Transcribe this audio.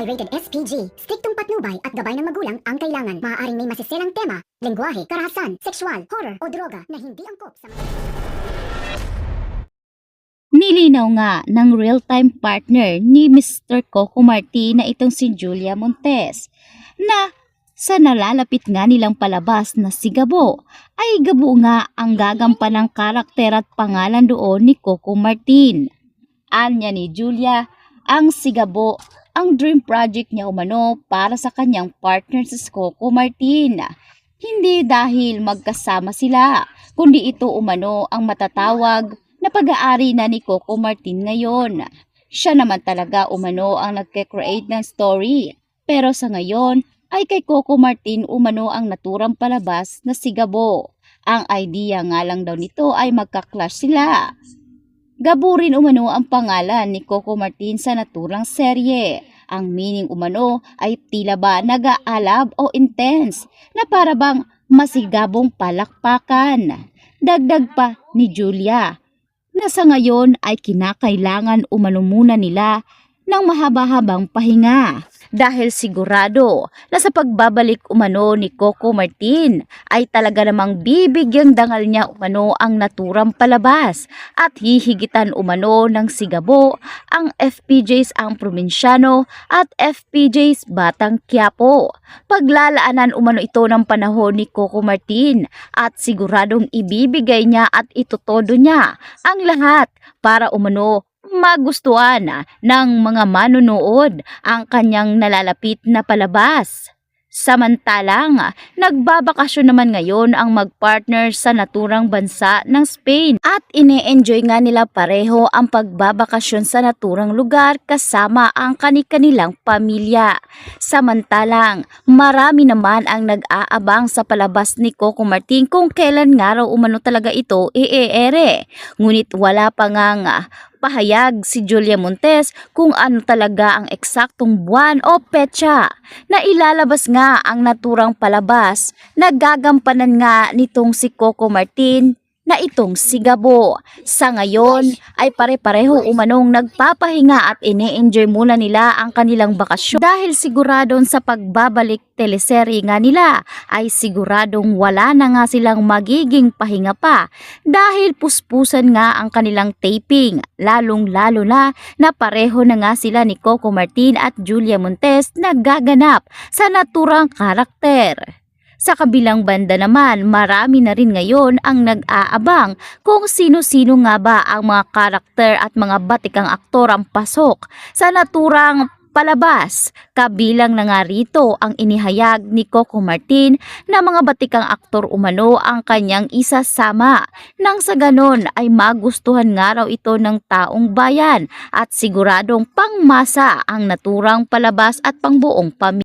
ay rated SPG. Striktong patnubay at gabay ng magulang ang kailangan. Maaaring may masiselang tema, lengguwahe, karahasan, sexual, horror o droga na hindi angkop sa Nilinaw nga ng real-time partner ni Mr. Coco Martin na itong si Julia Montes na sa nalalapit nga nilang palabas na si Gabo ay Gabo nga ang gagampanang karakter at pangalan doon ni Coco Martin. Anya ni Julia, ang si Gabo ang dream project niya umano para sa kanyang partner si Coco Martin. Hindi dahil magkasama sila, kundi ito umano ang matatawag na pag-aari na ni Coco Martin ngayon. Siya naman talaga umano ang nagke-create ng story. Pero sa ngayon ay kay Coco Martin umano ang naturang palabas na si Gabo. Ang idea nga lang daw nito ay magka-clash sila. Gabo rin umano ang pangalan ni Coco Martin sa naturang serye. Ang meaning umano ay tila ba nag-aalab o intense na para bang masigabong palakpakan. Dagdag pa ni Julia na sa ngayon ay kinakailangan umano muna nila ng mahaba-habang pahinga. Dahil sigurado na sa pagbabalik umano ni Coco Martin ay talaga namang bibigyang dangal niya umano ang naturang palabas at hihigitan umano ng si Gabo ang FPJs ang probinsyano at FPJs Batang Quiapo. Paglalaanan umano ito ng panahon ni Coco Martin at siguradong ibibigay niya at itutodo niya ang lahat para umano magustuhan ng mga manonood ang kanyang nalalapit na palabas. Samantalang, nagbabakasyon naman ngayon ang magpartner sa naturang bansa ng Spain at ine-enjoy nga nila pareho ang pagbabakasyon sa naturang lugar kasama ang kani-kanilang pamilya. Samantalang, marami naman ang nag-aabang sa palabas ni Coco Martin kung kailan nga raw umano talaga ito i-ere. Ngunit wala pa nga pahayag si Julia Montes kung ano talaga ang eksaktong buwan o petsa na ilalabas nga ang naturang palabas na gagampanan nga nitong si Coco Martin na itong si Gabo. Sa ngayon ay pare-pareho umanong nagpapahinga at ine-enjoy muna nila ang kanilang bakasyon dahil siguradong sa pagbabalik teleserye nga nila ay siguradong wala na nga silang magiging pahinga pa dahil puspusan nga ang kanilang taping, lalong-lalo na pareho na nga sila ni Coco Martin at Julia Montes na gaganap sa naturang karakter. Sa kabilang banda naman, marami na rin ngayon ang nag-aabang kung sino-sino nga ba ang mga karakter at mga batikang aktor ang pasok sa naturang palabas. Kabilang na nga rito ang inihayag ni Coco Martin na mga batikang aktor umano ang kanyang isasama. Nang sa ganon ay magustuhan nga raw ito ng taong bayan at siguradong pangmasa ang naturang palabas at pangbuong pamilya.